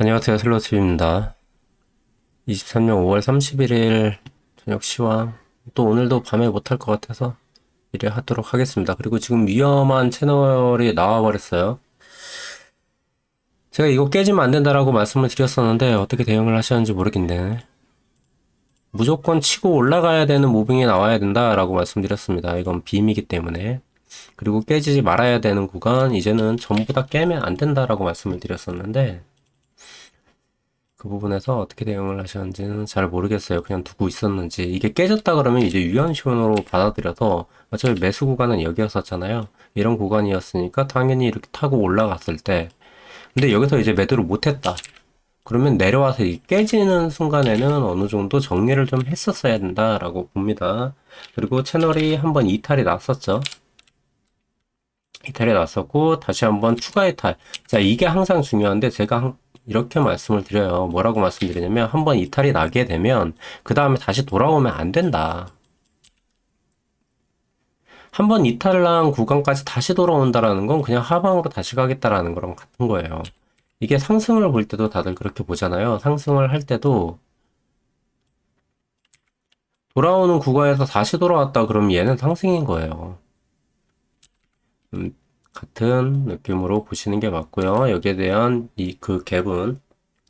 안녕하세요. 슬로트입니다. 23년 5월 31일 저녁 시황. 또 오늘도 밤에 못할 것 같아서 미리 하도록 하겠습니다. 그리고 지금 위험한 채널이 나와버렸어요. 제가 이거 깨지면 안 된다라고 말씀을 드렸었는데 어떻게 대응을 하셨는지 모르겠네. 무조건 치고 올라가야 되는 무빙이 나와야 된다라고 말씀드렸습니다. 이건 빔이기 때문에. 그리고 깨지지 말아야 되는 구간 이제는 전부 다 깨면 안 된다라고 말씀을 드렸었는데 그 부분에서 어떻게 대응을 하셨는지는 잘 모르겠어요. 그냥 두고 있었는지. 이게 깨졌다 그러면 이제 유연시원으로 받아들여서 어차피 매수 구간은 여기였었잖아요. 이런 구간이었으니까 당연히 이렇게 타고 올라갔을 때 근데 여기서 이제 매도를 못했다. 그러면 내려와서 이 깨지는 순간에는 어느 정도 정리를 좀 했었어야 된다라고 봅니다. 그리고 채널이 한번 이탈이 났었죠. 이탈이 났었고 다시 한번 추가 이탈. 자, 이게 항상 중요한데 제가 이렇게 말씀을 드려요. 뭐라고 말씀드리냐면 한번 이탈이 나게 되면 그 다음에 다시 돌아오면 안 된다. 한번 이탈난 구간까지 다시 돌아온다라는 건 그냥 하방으로 다시 가겠다라는 거랑 같은 거예요. 이게 상승을 볼 때도 다들 그렇게 보잖아요. 상승을 할 때도 돌아오는 구간에서 다시 돌아왔다 그러면 얘는 상승인 거예요. 음, 같은 느낌으로 보시는 게 맞고요. 여기에 대한 그 갭은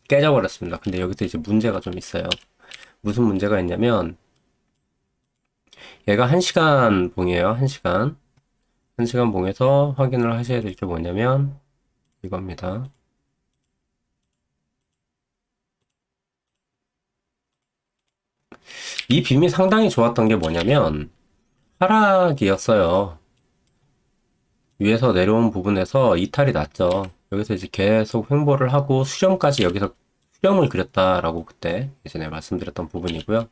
깨져버렸습니다. 근데 여기서 이제 문제가 좀 있어요. 무슨 문제가 있냐면 얘가 1시간 봉이에요. 1시간. 1시간 봉에서 확인을 하셔야 될 게 뭐냐면 이겁니다. 이 빔이 상당히 좋았던 게 뭐냐면 하락이었어요. 위에서 내려온 부분에서 이탈이 났죠. 여기서 이제 계속 횡보를 하고 수렴까지 여기서 수렴을 그렸다라고 그때 예전에 말씀드렸던 부분이고요.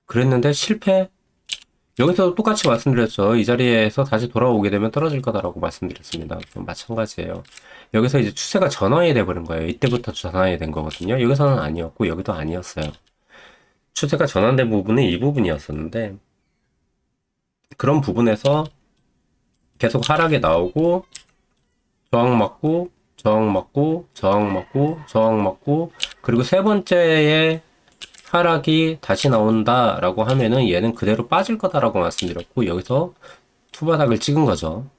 그랬는데 실패. 여기서 똑같이 말씀드렸죠. 이 자리에서 다시 돌아오게 되면 떨어질 거다라고 말씀드렸습니다. 마찬가지예요. 여기서 이제 추세가 전환이 돼버린 거예요. 이때부터 전환이 된 거거든요. 여기서는 아니었고 여기도 아니었어요. 추세가 전환된 부분은 이 부분이었었는데 그런 부분에서 계속 하락이 나오고 저항 맞고 저항 맞고 저항 맞고 저항 맞고 그리고 세 번째에 하락이 다시 나온다라고 하면은 얘는 그대로 빠질 거다라고 말씀드렸고 여기서 투바닥을 찍은 거죠.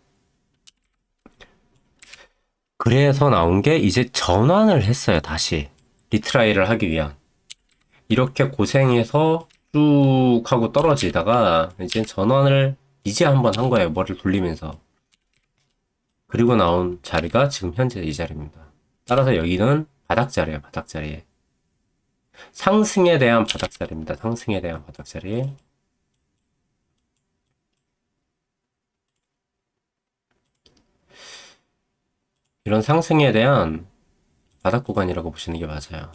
그래서 나온 게 이제 전환을 했어요. 다시 리트라이를 하기 위한 이렇게 고생해서 쭉 하고 떨어지다가 이제 전환을 이제 한번 한 거예요. 머리를 돌리면서 그리고 나온 자리가 지금 현재 이 자리입니다. 따라서 여기는 바닥자리예요. 바닥자리. 상승에 대한 바닥자리입니다. 상승에 대한 바닥자리. 이런 상승에 대한 바닥 구간이라고 보시는 게 맞아요.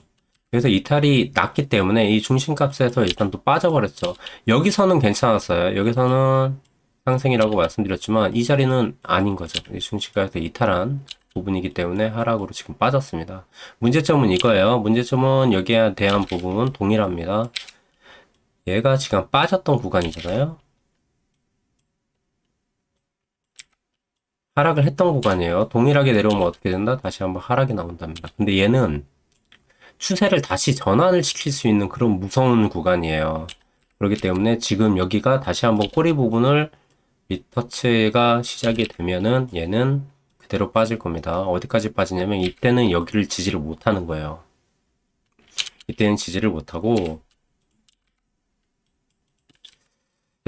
그래서 이탈이 났기 때문에 이 중심값에서 일단 또 빠져버렸죠. 여기서는 괜찮았어요. 여기서는 상승이라고 말씀드렸지만 이 자리는 아닌 거죠. 이 중심값에서 이탈한 부분이기 때문에 하락으로 지금 빠졌습니다. 문제점은 이거예요. 문제점은 여기에 대한 부분은 동일합니다. 얘가 지금 빠졌던 구간이잖아요. 하락을 했던 구간이에요. 동일하게 내려오면 어떻게 된다? 다시 한번 하락이 나온답니다. 근데 얘는 추세를 다시 전환을 시킬 수 있는 그런 무서운 구간이에요. 그렇기 때문에 지금 여기가 다시 한번 꼬리 부분을 리터치가 시작이 되면은 얘는 그대로 빠질 겁니다. 어디까지 빠지냐면 이때는 여기를 지지를 못하는 거예요. 이때는 지지를 못하고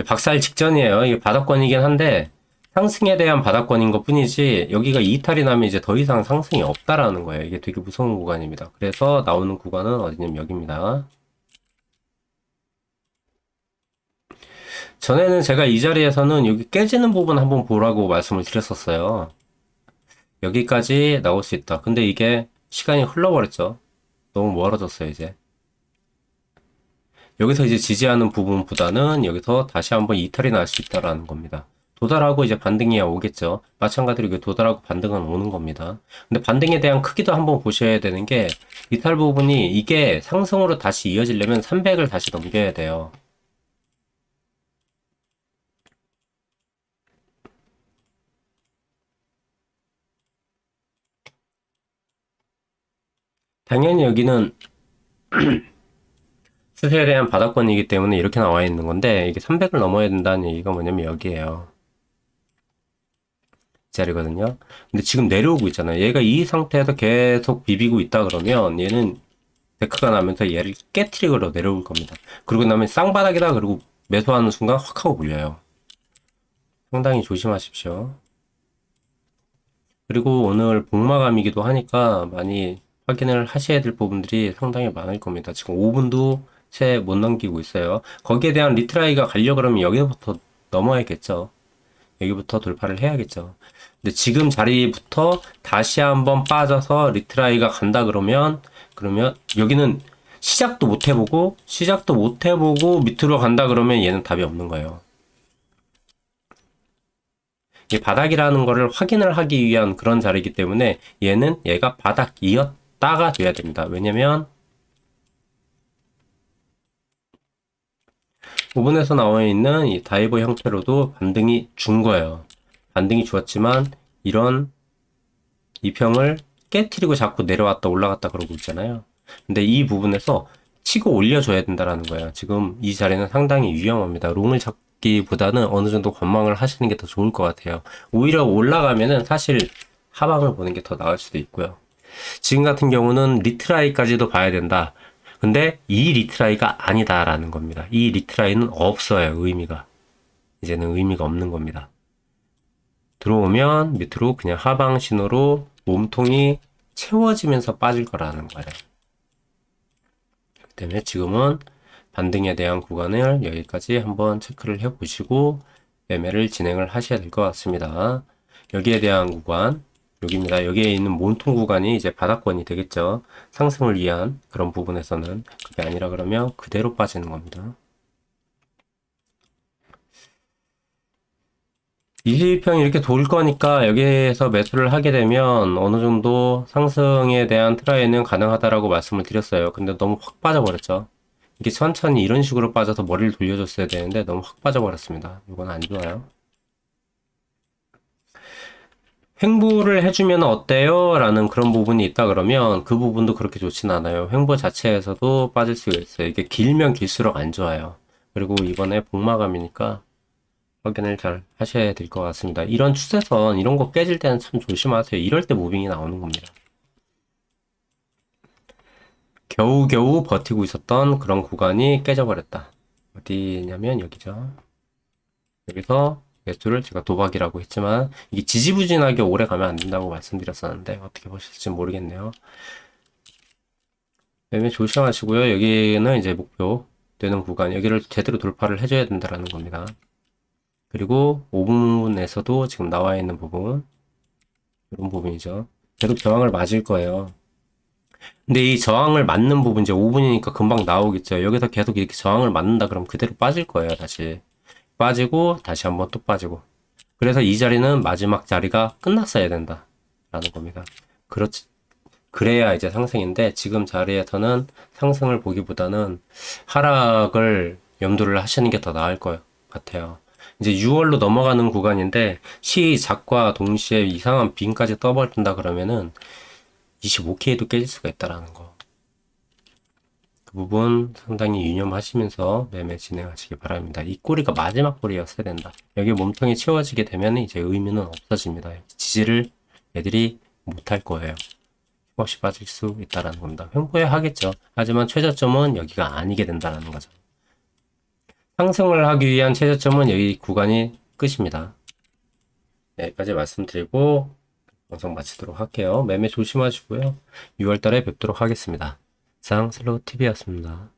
박살 직전이에요. 이게 바닥권이긴 한데 상승에 대한 바닥권인 것 뿐이지 여기가 이탈이 나면 이제 더 이상 상승이 없다라는 거예요. 이게 되게 무서운 구간입니다. 그래서 나오는 구간은 어디냐면 여기입니다. 전에는 제가 이 자리에서는 여기 깨지는 부분 한번 보라고 말씀을 드렸었어요. 여기까지 나올 수 있다. 근데 이게 시간이 흘러버렸죠. 너무 멀어졌어요, 이제. 여기서 이제 지지하는 부분보다는 여기서 다시 한번 이탈이 날 수 있다라는 겁니다. 도달하고 이제 반등이 오겠죠. 마찬가지로 이게 도달하고 반등은 오는 겁니다. 근데 반등에 대한 크기도 한번 보셔야 되는 게 이탈 부분이 이게 상승으로 다시 이어지려면 300을 다시 넘겨야 돼요. 당연히 여기는 수세에 대한 바닥권이기 때문에 이렇게 나와 있는 건데, 이게 300을 넘어야 된다는 얘기가 뭐냐면 여기에요. 이 자리거든요. 근데 지금 내려오고 있잖아요. 얘가 이 상태에서 계속 비비고 있다 그러면 얘는 데크가 나면서 얘를 깨트리고 내려올 겁니다. 그러고 나면 쌍바닥이다 그리고 매수하는 순간 확 하고 물려요. 상당히 조심하십시오. 그리고 오늘 복마감이기도 하니까 많이 확인을 하셔야 될 부분들이 상당히 많을 겁니다. 지금 5분도 채 못 넘기고 있어요. 거기에 대한 리트라이가 가려고 그러면 여기부터 넘어야겠죠. 여기부터 돌파를 해야겠죠. 근데 지금 자리부터 다시 한번 빠져서 리트라이가 간다 그러면 여기는 시작도 못 해보고 밑으로 간다 그러면 얘는 답이 없는 거예요. 이 바닥이라는 거를 확인을 하기 위한 그런 자리이기 때문에 얘가 바닥이었다가 돼야 됩니다. 왜냐면 부분에서 나와 있는 이 다이버 형태로도 반등이 준 거예요. 반등이 주었지만 이런 이평을 깨트리고 자꾸 내려왔다 올라갔다 그러고 있잖아요. 근데 이 부분에서 치고 올려줘야 된다라는 거예요. 지금 이 자리는 상당히 위험합니다. 롱을 잡기보다는 어느 정도 관망을 하시는 게 더 좋을 것 같아요. 오히려 올라가면은 사실 하방을 보는 게 더 나을 수도 있고요. 지금 같은 경우는 리트라이까지도 봐야 된다. 근데 이 리트라이가 아니다라는 겁니다. 이 리트라이는 없어요. 의미가. 이제는 의미가 없는 겁니다. 들어오면 밑으로 그냥 하방 신호로 몸통이 채워지면서 빠질 거라는 거예요. 그렇기 때문에 지금은 반등에 대한 구간을 여기까지 한번 체크를 해 보시고 매매를 진행을 하셔야 될 것 같습니다. 여기에 대한 구간, 여기입니다. 여기에 있는 몸통 구간이 이제 바닥권이 되겠죠. 상승을 위한 그런 부분에서는 그게 아니라 그러면 그대로 빠지는 겁니다. 22평이 이렇게 돌 거니까 여기에서 매수를 하게 되면 어느 정도 상승에 대한 트라이는 가능하다라고 말씀을 드렸어요. 근데 너무 확 빠져버렸죠. 이게 천천히 이런 식으로 빠져서 머리를 돌려줬어야 되는데 너무 확 빠져버렸습니다. 이건 안 좋아요. 횡보를 해주면 어때요? 라는 그런 부분이 있다 그러면 그 부분도 그렇게 좋진 않아요. 횡보 자체에서도 빠질 수가 있어요. 이게 길면 길수록 안 좋아요. 그리고 이번에 복마감이니까 확인을 잘 하셔야 될 것 같습니다. 이런 추세선, 이런 거 깨질 때는 참 조심하세요. 이럴 때 무빙이 나오는 겁니다. 겨우겨우 버티고 있었던 그런 구간이 깨져버렸다. 어디냐면 여기죠. 여기서 매수를 제가 도박이라고 했지만 이게 지지부진하게 오래 가면 안 된다고 말씀드렸었는데 어떻게 보실지 모르겠네요. 매매 조심하시고요. 여기는 이제 목표 되는 구간, 여기를 제대로 돌파를 해줘야 된다라는 겁니다. 그리고 5분에서도 지금 나와 있는 부분, 이런 부분이죠. 계속 저항을 맞을 거예요. 근데 이 저항을 맞는 부분 이제 5분이니까 금방 나오겠죠. 여기서 계속 이렇게 저항을 맞는다 그러면 그대로 빠질 거예요, 다시. 빠지고 다시 한번 또 빠지고. 그래서 이 자리는 마지막 자리가 끝났어야 된다. 라는 겁니다. 그렇지. 그래야 이제 상승인데 지금 자리에서는 상승을 보기보다는 하락을 염두를 하시는 게 더 나을 것 같아요. 이제 6월로 넘어가는 구간인데 시작과 동시에 이상한 빈까지 떠버린다 그러면은 25K도 깨질 수가 있다라는 거. 그 부분 상당히 유념하시면서 매매 진행하시기 바랍니다. 이 꼬리가 마지막 꼬리였어야 된다. 여기 몸통이 채워지게 되면 이제 의미는 없어집니다. 지지를 애들이 못할 거예요. 힘없이 빠질 수 있다라는 겁니다. 횡보해 하겠죠. 하지만 최저점은 여기가 아니게 된다는 거죠. 상승을 하기 위한 최저점은 여기 구간이 끝입니다. 네, 여기까지 말씀드리고 방송 마치도록 할게요. 매매 조심하시고요. 6월달에 뵙도록 하겠습니다. 이상 슬로우 TV였습니다.